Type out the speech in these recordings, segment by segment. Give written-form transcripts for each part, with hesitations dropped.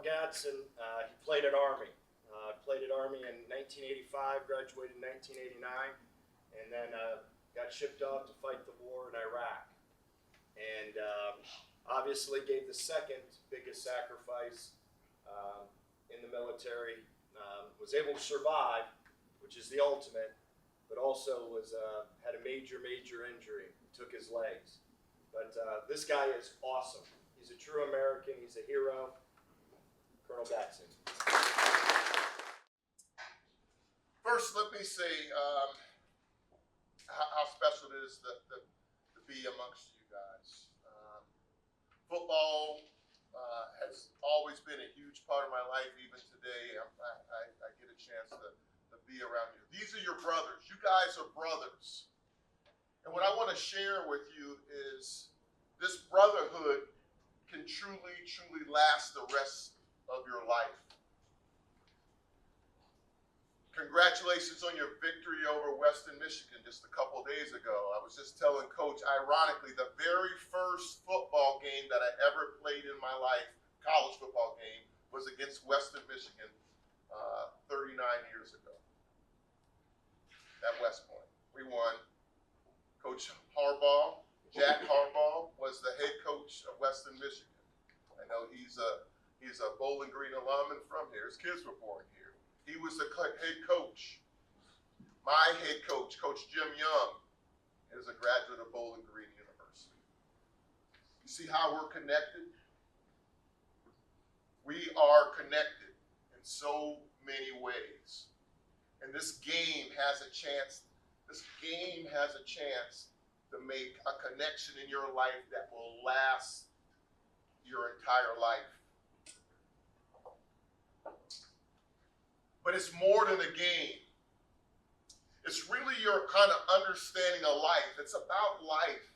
Gadson, he played at Army. Played at Army in 1985, graduated in 1989, and then got shipped off to fight the war in Iraq. And obviously gave the second biggest sacrifice in the military. Was able to survive, which is the ultimate, but also had a major injury. Took his legs. But this guy is awesome. He's a true American. He's a hero. Colonel Gadson. First, let me say how special it is to be amongst you guys. Football has always been a huge part of my life. Even today, I get a chance to be around you. These are your brothers. You guys are brothers. And what I want to share with you is this brotherhood can truly last the rest of your life. Congratulations on your victory over Western Michigan just a couple days ago. I was just telling Coach, ironically, the very first football game that I ever played in my life, college football game, was against Western Michigan 39 years ago at West Point. We won. Coach Harbaugh, Jack Harbaugh, was the head coach of Western Michigan. I know he's a Bowling Green alum and from here. His kids were born here. He was the head coach. My head coach, Coach Jim Young, is a graduate of Bowling Green University. You see how we're connected? We are connected in so many ways. And this game has a chance to make a connection in your life that will last your entire life. But it's more than a game. It's really your kind of understanding of life. It's about life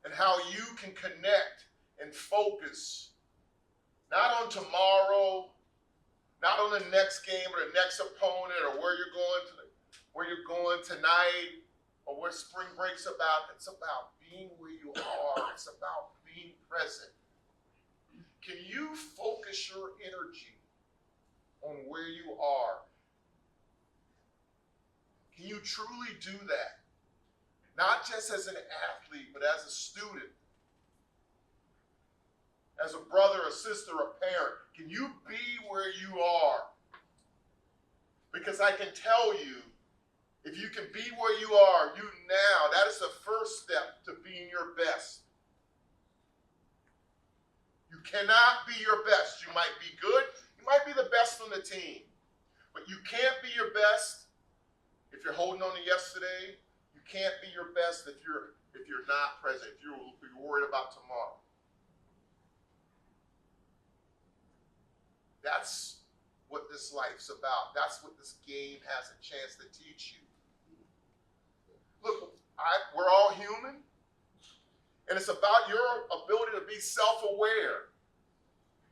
and how you can connect and focus not on tomorrow, not on the next game or the next opponent or where you're going tonight or what spring break's about. It's about being where you are. It's about being present. Can you focus your energy on where you are? Can you truly do that? Not just as an athlete, but as a student, as a brother, a sister, a parent. Can you be where you are? Because I can tell you, if you can be where you are, that is the first step to being your best. You cannot be your best. You might be good. You might be the best on the team. But you can't be your best if you're holding on to yesterday. You can't be your best if you're not present, if you're worried about tomorrow. That's what this life's about. That's what this game has a chance to teach you. Look, we're all human, and it's about your ability to be self-aware.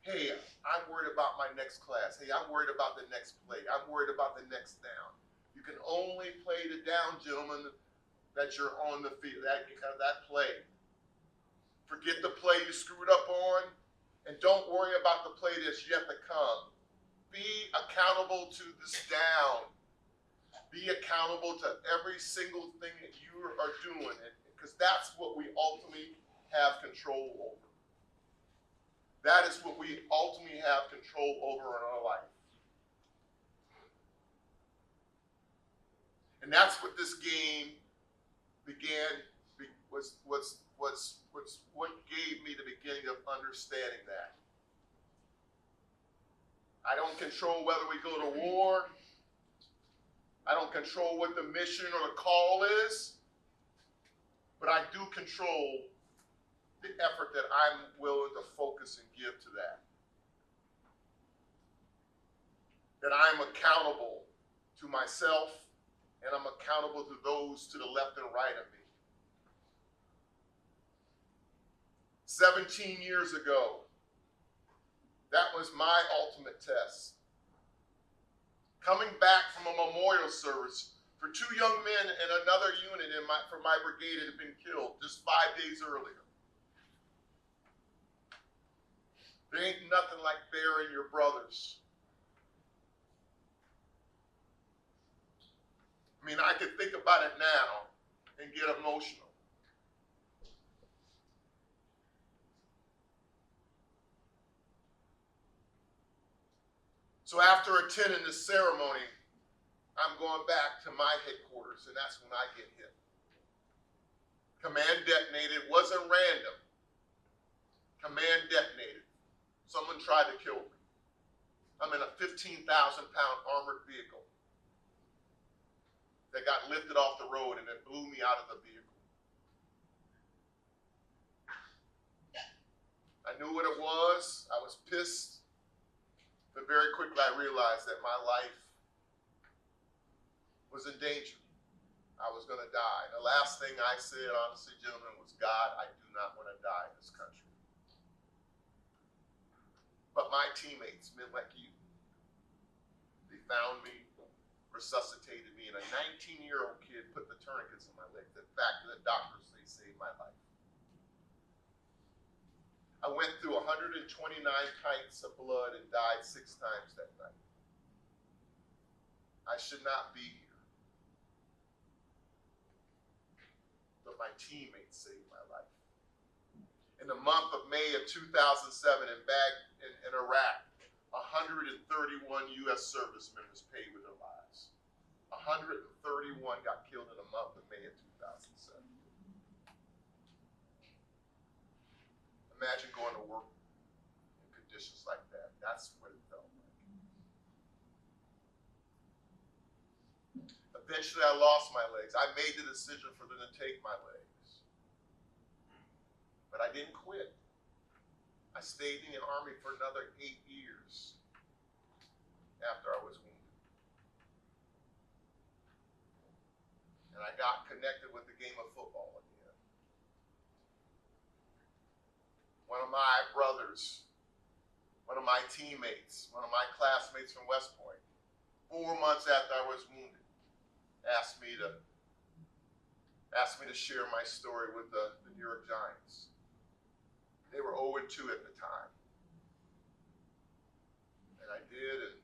Hey, I'm worried about my next class. Hey, I'm worried about the next play. I'm worried about the next down. You can only play the down, gentlemen, that you're on the field, that play. Forget the play you screwed up on, and don't worry about the play that's yet to come. Be accountable to this down. Be accountable to every single thing that you are doing, because that's what we ultimately have control over. That is what we ultimately have control over in our life. And that's what this game was what gave me the beginning of understanding that. I don't control whether we go to war. I don't control what the mission or the call is, but I do control the effort that I'm willing to focus and give to that. That I'm accountable to myself, and I'm accountable to those to the left and right of me. 17 years ago, that was my ultimate test. Coming back from a memorial service for 2 young men and another unit from my brigade that had been killed just 5 days earlier. There ain't nothing like burying your brothers. I mean, I can think about it now and get emotional. So after attending this ceremony, I'm going back to my headquarters, and that's when I get hit. Command detonated. It wasn't random. Command detonated. Someone tried to kill me. I'm in a 15,000-pound armored vehicle that got lifted off the road and it blew me out of the vehicle. I knew what it was. I was pissed. But very quickly I realized that my life was in danger. I was going to die. The last thing I said, honestly, gentlemen, was, God, I do not want to die in this country. But my teammates, men like you, they found me, resuscitated me, and a 19-year-old kid put the tourniquets in my leg. In fact, the doctors, they saved my life. I went through 129 pints of blood and died 6 times that night. I should not be here. But my teammates saved my life. In the month of May of 2007 in Iraq, 131 U.S. servicemen was paid with their lives. 131 got killed in the month of May of 2007. Imagine going to work in conditions like that. That's what it felt like. Eventually, I lost my legs. I made the decision for them to take my legs. But I didn't quit. I stayed in the Army for another 8 years after I was wounded. And I got connected with the game of football again. One of my brothers, one of my teammates, one of my classmates from West Point, 4 months after I was wounded, asked me to share my story with the New York Giants. They were 0-2 at the time. And I did, and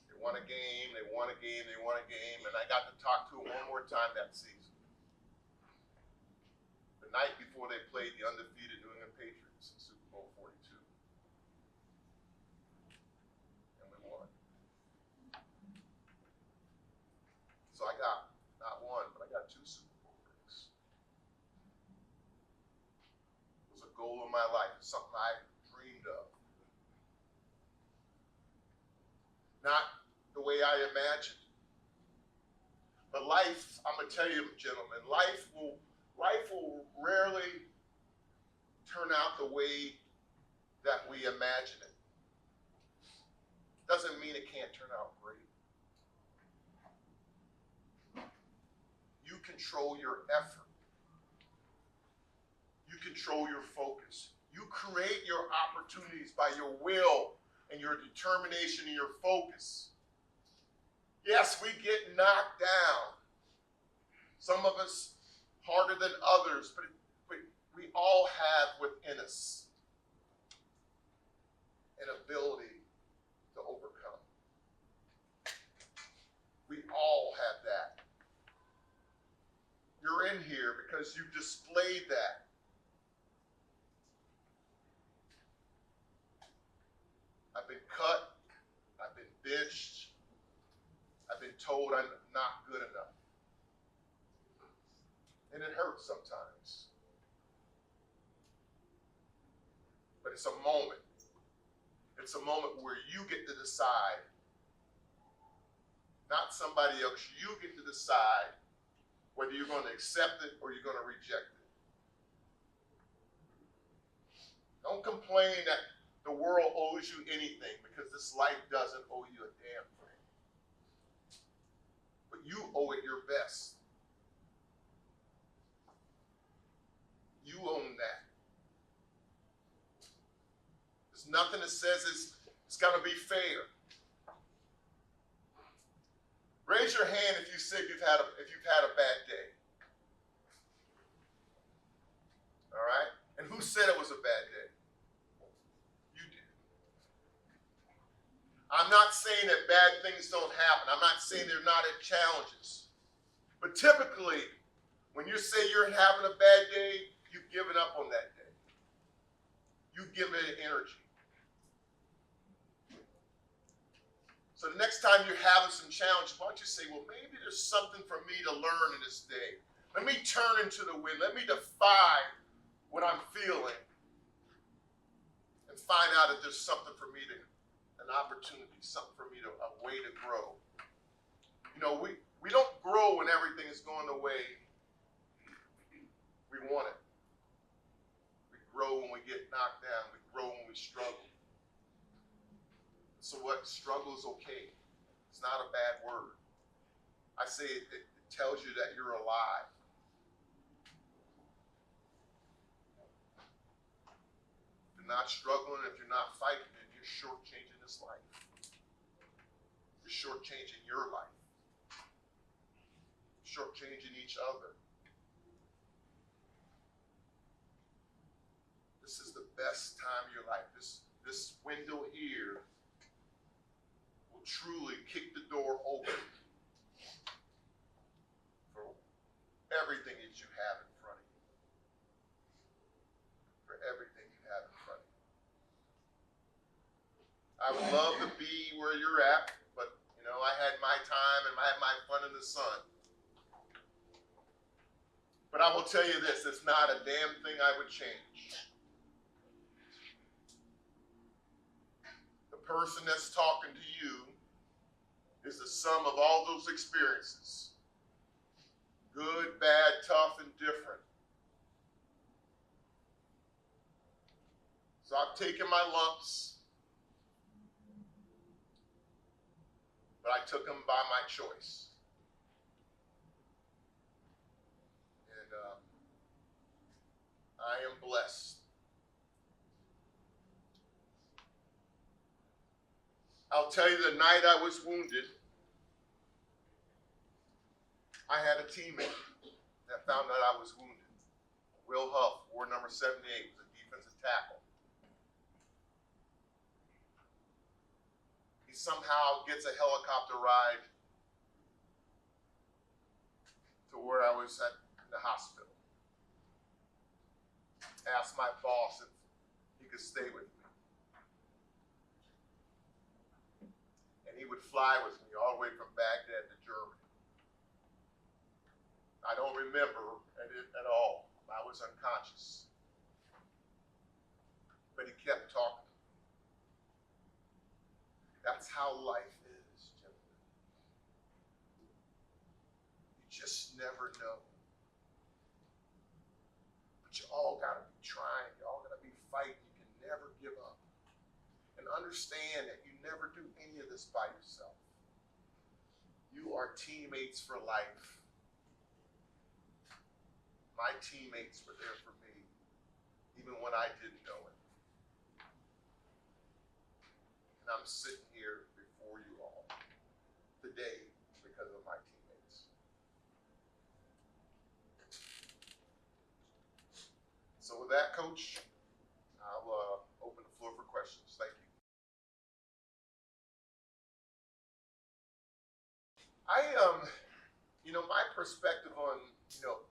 they won a game, and I got to talk to them one more time that season. The night before they played the undefeated New England Patriots in Super Bowl 42. And we won. So I got not one, but I got 2 Super Bowl rings. It was a goal of my life, something I dreamed of. Not the way I imagined. But life, I'm going to tell you, gentlemen, life will rarely turn out the way that we imagine it. Doesn't mean it can't turn out great. You control your effort. You control your focus. You create your opportunities by your will and your determination and your focus. Yes, we get knocked down. Some of us harder than others, but we all have within us an ability to overcome. We all have that. You're in here because you've displayed that. I've been cut. I've been bitched. I've been told I'm not good enough. And it hurts sometimes. But it's a moment. It's a moment where you get to decide, not somebody else. You get to decide whether you're going to accept it or you're going to reject it. Don't complain that the world owes you anything, because this life doesn't owe you a damn thing. But you owe it your best. You own that. There's nothing that says it's going to be fair. Raise your hand if you say if you've had a bad day. All right? And who said it was a bad day? You did. I'm not saying that bad things don't happen. I'm not saying they're not challenges. But typically, when you say you're having a bad day, you've given up on that day. You've given it energy. So the next time you're having some challenge, why don't you say, well, maybe there's something for me to learn in this day. Let me turn into the wind. Let me defy what I'm feeling and find out if there's something for me to, an opportunity, something for me to, a way to grow. You know, we don't grow when everything is going the way we want it. We grow when we get knocked down. We grow when we struggle. So what? Struggle is okay. It's not a bad word. I say it tells you that you're alive. If you're not struggling, if you're not fighting, then you're shortchanging this life. You're shortchanging your life. Shortchanging each other. This is the best time of your life. This window here will truly kick the door open for everything that you have in front of you. For everything you have in front of you. I would love to be where you're at, but you know, I had my time and I had my fun in the sun. But I will tell you this, it's not a damn thing I would change. The person that's talking to you is the sum of all those experiences. Good, bad, tough, and different. So I've taken my lumps, but I took them by my choice. And I am blessed. I'll tell you, the night I was wounded, I had a teammate that found out I was wounded. Will Huff, ward number 78, was a defensive tackle. He somehow gets a helicopter ride to where I was at the hospital. Asked my boss if he could stay with me. And he would fly with me all the way from Baghdad to Germany. I don't remember it at all. I was unconscious. But he kept talking. That's how life is, gentlemen. You just never know. But you all got to be trying. You all got to be fighting. You can never give up. And understand that you never do any of this by yourself. You are teammates for life. My teammates were there for me, even when I didn't know it. And I'm sitting here before you all today because of my teammates. So with that, Coach, I'll open the floor for questions. Thank you. My perspective on,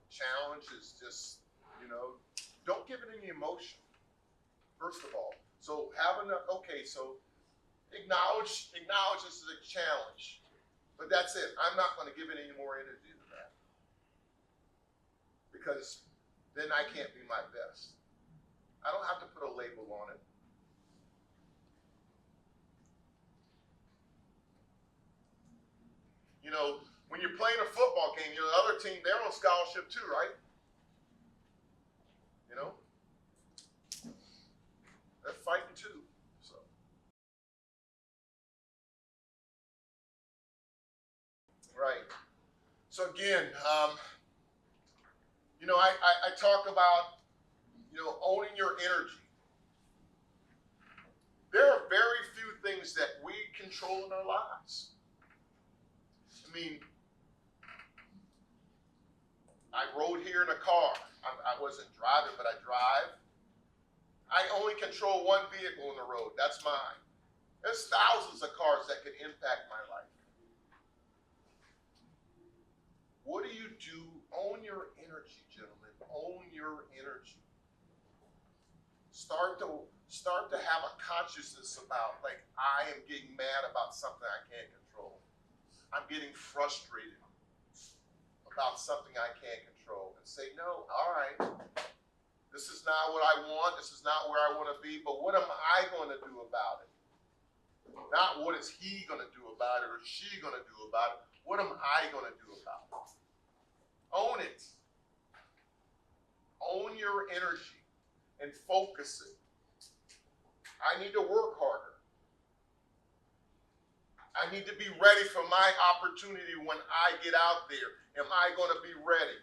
challenge is just, don't give it any emotion, first of all. So so acknowledge this is a challenge, but that's it. I'm not going to give it any more energy than that, because then I can't be my best. I don't have to put a label on it. When you're playing a football game, the other team, they're on scholarship too, right? They're fighting too. So. Right. So again, I talk about, owning your energy. There are very few things that we control in our lives. I rode here in a car. I wasn't driving, but I drive. I only control one vehicle on the road. That's mine. There's thousands of cars that can impact my life. What do you do? Own your energy, gentlemen. Own your energy. Start to have a consciousness about, like, I am getting mad about something I can't control. I'm getting frustrated about something I can't control. And say, no, all right, this is not what I want. This is not where I want to be. But what am I going to do about it? Not what is he going to do about it or she going to do about it. What am I going to do about it? Own it. Own your energy and focus it. I need to work harder. I need to be ready for my opportunity when I get out there. Am I going to be ready?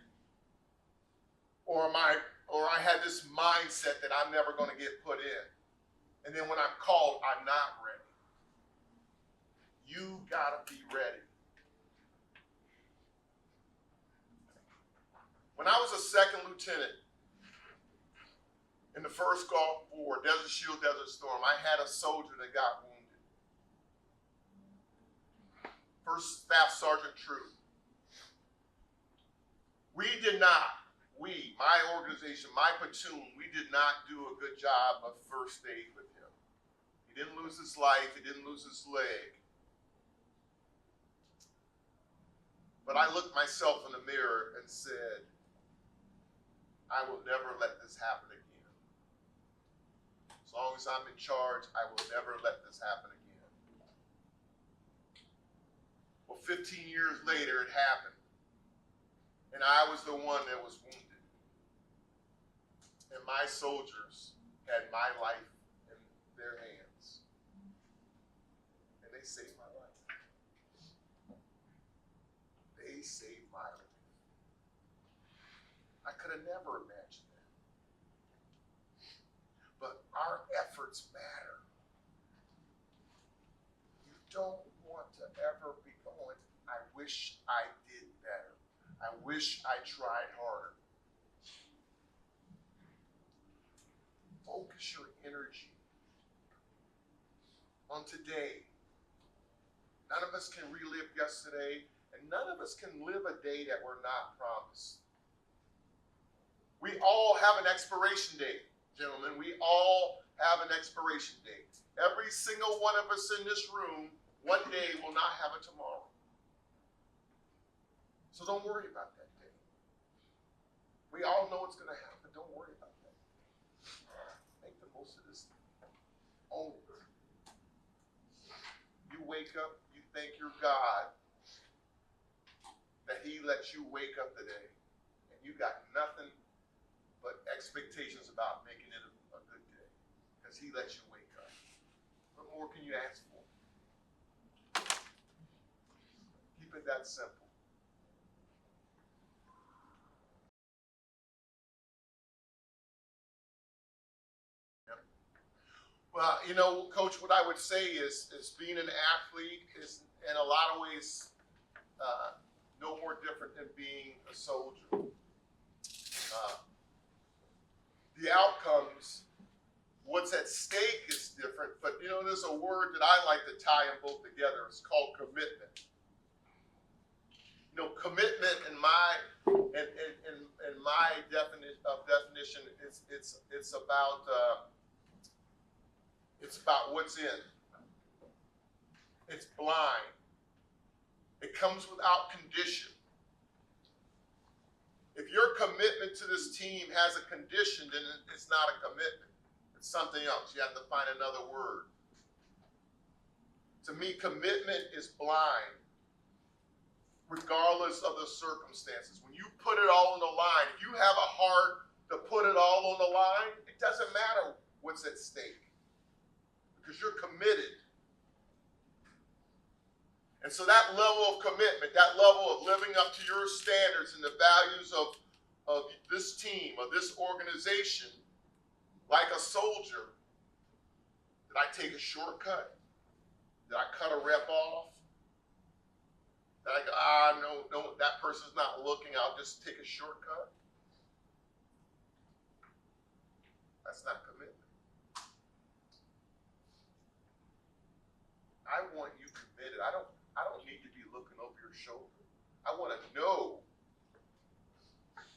Or I had this mindset that I'm never going to get put in. And then when I'm called, I'm not ready. You got to be ready. When I was a second lieutenant in the 1st Gulf War, Desert Shield, Desert Storm, I had a soldier that got wounded. First Staff Sergeant True. My organization, my platoon, we did not do a good job of first aid with him. He didn't lose his life, he didn't lose his leg. But I looked myself in the mirror and said, I will never let this happen again. As long as I'm in charge, I will never let this happen again. Well, 15 years later, it happened. And I was the one that was wounded. And my soldiers had my life in their hands. And they saved my life. They saved my life. I could have never imagined that. But our efforts matter. You don't want to ever be going, I wish I did better. I wish I tried harder. Focus your energy on today. None of us can relive yesterday, and none of us can live a day that we're not promised. We all have an expiration date, gentlemen. We all have an expiration date. Every single one of us in this room, one day will not have a tomorrow. So don't worry about that day. We all know it's going to happen. Don't worry about that. Make the most of this day. Own it. You wake up, you thank your God that he lets you wake up today, and you got nothing but expectations about making it a good day, because he lets you wake up. What more can you ask for? Keep it that simple. Well, you know, Coach, what I would say is being an athlete is, in a lot of ways, no more different than being a soldier. The outcomes, what's at stake is different, but you know, there's a word that I like to tie them both together. It's called commitment. You know, commitment in my definition, it's about what's in. It's blind. It comes without condition. If your commitment to this team has a condition, then it's not a commitment. It's something else. You have to find another word. To me, commitment is blind, regardless of the circumstances. When you put it all on the line, if you have a heart to put it all on the line, it doesn't matter what's at stake, because you're committed. And so that level of commitment, that level of living up to your standards and the values of this team, of this organization, like a soldier, did I take a shortcut? Did I cut a rep off? Did I go, no, that person's not looking, I'll just take a shortcut? That's not commitment. want you committed. I don't need to be looking over your shoulder. I want to know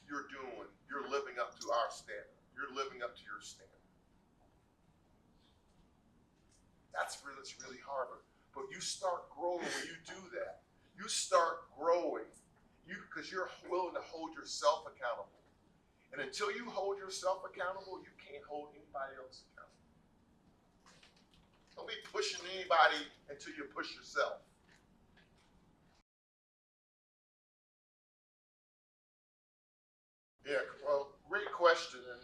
you're living up to our standard. You're living up to your standard. That's really hard. But you start growing when you do that. You start growing. Because you're willing to hold yourself accountable. And until you hold yourself accountable, you can't hold anybody else accountable. Don't be pushing anybody until you push yourself. Yeah, well, great question. And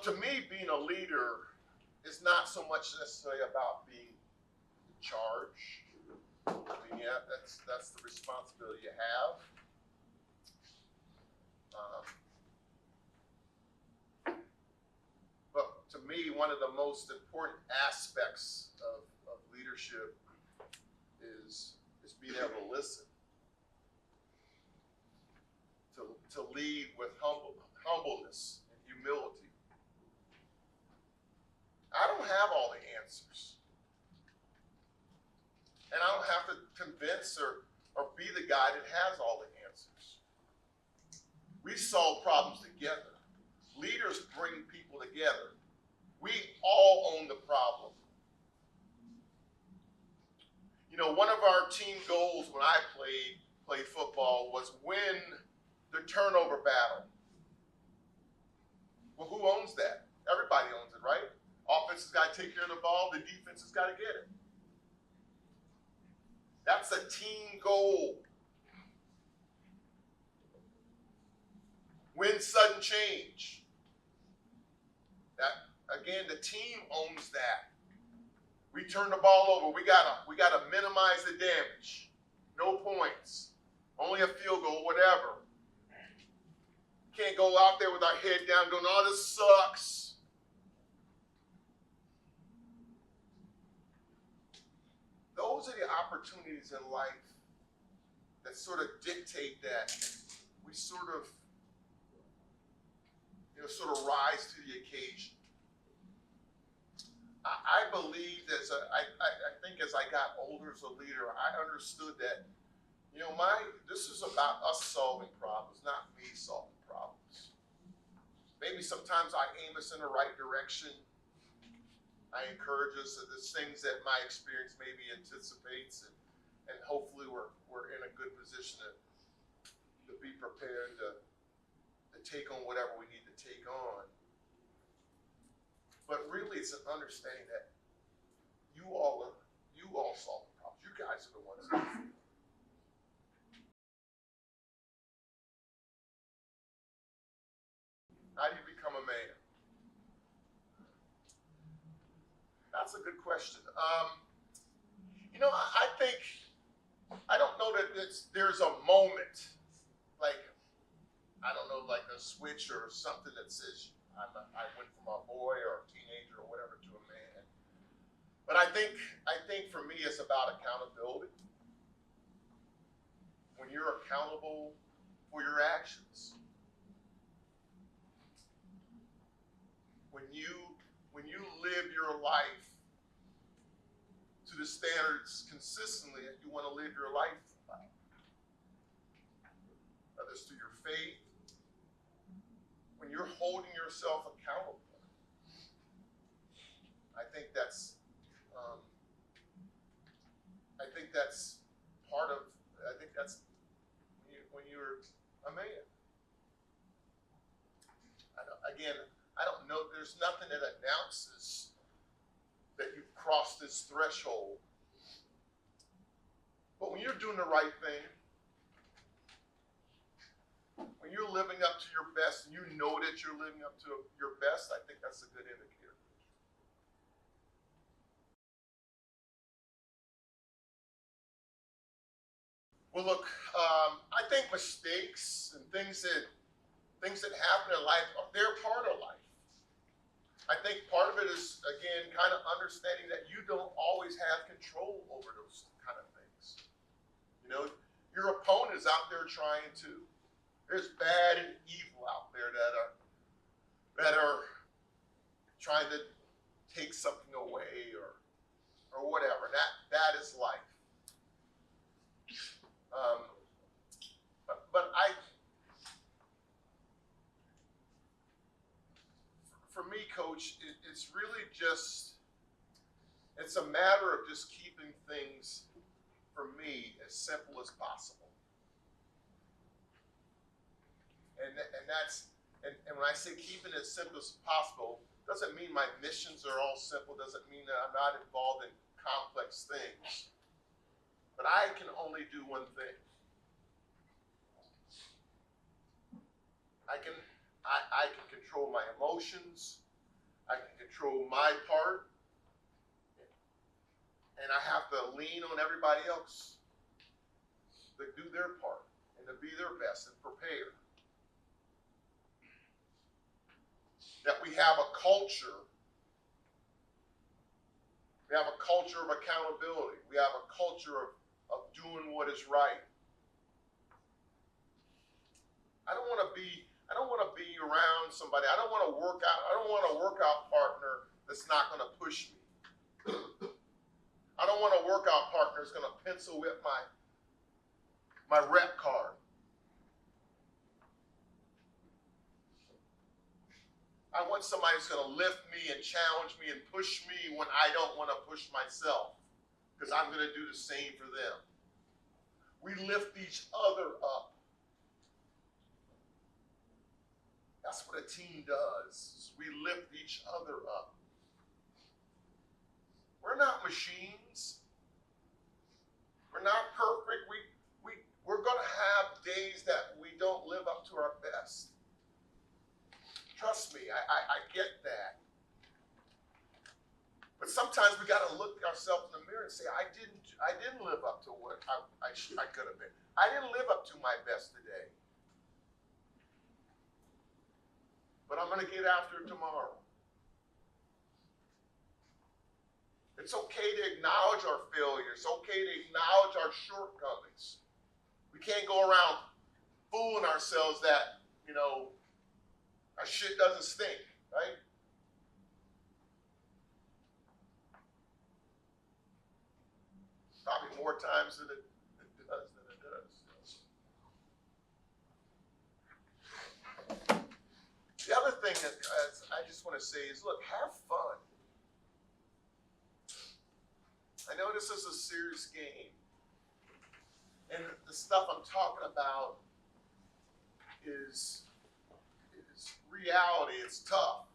to me, being a leader is not so much necessarily about being in charge. I mean, yeah, that's the responsibility you have. But to me, one of the most important aspects of leadership is being able to listen. To lead with humbleness and humility. I don't have all the answers. And I don't have to convince or be the guy that has all the answers. We solve problems together. Leaders bring people together. We all own the problem. One of our team goals when I played football was win the turnover battle. Well, who owns that? Everybody owns it, right? Offense has got to take care of the ball. The defense has got to get it. That's a team goal. Win sudden change. That again, the team owns that. We turn the ball over. We gotta minimize the damage. No points. Only a field goal, whatever. Can't go out there with our head down going, oh, this sucks. Those are the opportunities in life that sort of dictate that we sort of rise to the occasion. I believe I think as I got older as a leader, I understood that, this is about us solving problems, not me solving problems. Maybe sometimes I aim us in the right direction. I encourage us that there's things that my experience maybe anticipates, and hopefully we're in a good position to be prepared to take on whatever we need to take on. But really, it's an understanding that you all solve the problems. You guys are the ones that feel. How do you become a man? That's a good question. I think, I don't know that there's a moment, like, I don't know, like a switch or something that says I went from a boy or a teenager or whatever to a man. But I think for me, it's about accountability. When you're accountable for your actions. When you live your life to the standards consistently that you want to live your life by, whether it's through your faith, when you're holding yourself accountable, I think that's part of. I think that's when you're a man. I don't know. There's nothing that announces that you've crossed this threshold. But when you're doing the right thing, when you're living up to your best, and you know that you're living up to your best, I think that's a good indicator. Well, look, I think mistakes and things that happen in life, they're part of life. I think part of it is, again, kind of understanding that you don't always have control over those kind of things. Your opponent is out there trying to. There's bad and evil out there that are trying to take something away or whatever. That is life. But for me, Coach, it's really just, it's a matter of just keeping things, for me, as simple as possible. And when I say keeping it as simple as possible, doesn't mean my missions are all simple, doesn't mean that I'm not involved in complex things. But I can only do one thing. I can control my emotions, I can control my part, and I have to lean on everybody else to do their part and to be their best and prepare. That we have a culture. We have a culture of accountability. We have a culture of doing what is right. I don't want to be around somebody. I don't want a workout partner that's not going to push me. I don't want a workout partner that's going to pencil whip my rep card. I want somebody who's going to lift me and challenge me and push me when I don't want to push myself, because I'm going to do the same for them. We lift each other up. That's what a team does. We lift each other up. We're not machines. We're not perfect. We're going to have days that we don't live up to our best. Trust me, I get that. But sometimes we got to look ourselves in the mirror and say, I didn't live up to what I could have been. I didn't live up to my best today. But I'm going to get after it tomorrow. It's okay to acknowledge our failures. It's okay to acknowledge our shortcomings. We can't go around fooling ourselves that, our shit doesn't stink, right? Probably more times than it does. The other thing that I just want to say is, look, have fun. I know this is a serious game. And the stuff I'm talking about is reality. It's tough.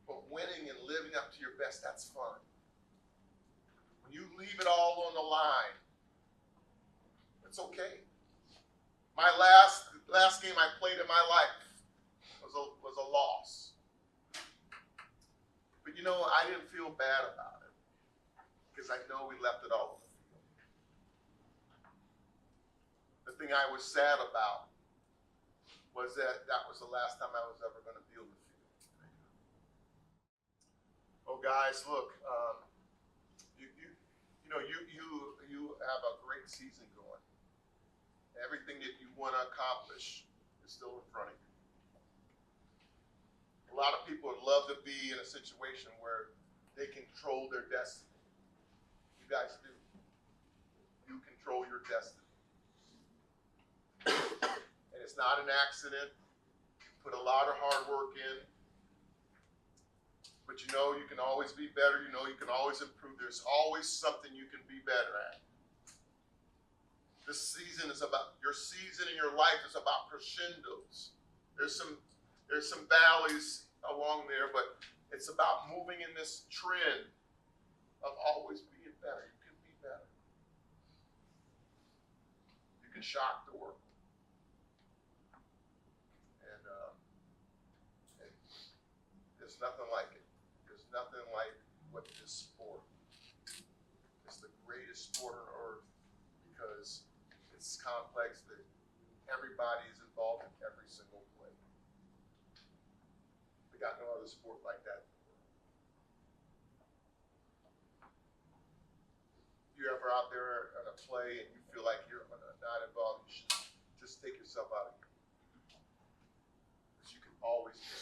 But winning and living up to your best, that's fun. When you leave it all on the line, it's okay. My last game I played in my life was a loss. But I didn't feel bad about it, because I know we left it all on the field. The thing I was sad about was that was the last time I was ever going to be on the field. Oh, guys, look, you have a great season going. Everything that you want to accomplish is still in front of you. A lot of people would love to be in a situation where they control their destiny. You guys do. You control your destiny. And it's not an accident. You put a lot of hard work in. But you can always be better. You can always improve. There's always something you can be better at. This season is about, your season in your life is about crescendos. There's some valleys along there, but it's about moving in this trend of always being better. You can be better. You can shock the world. And there's nothing like it. There's nothing like what this sport. It's the greatest sport on earth, because it's complex, that everybody is involved in every single play. We got no other sport like that in the world. You're ever out there at a play and you feel like you're not involved, you should just take yourself out of here. Because you can always be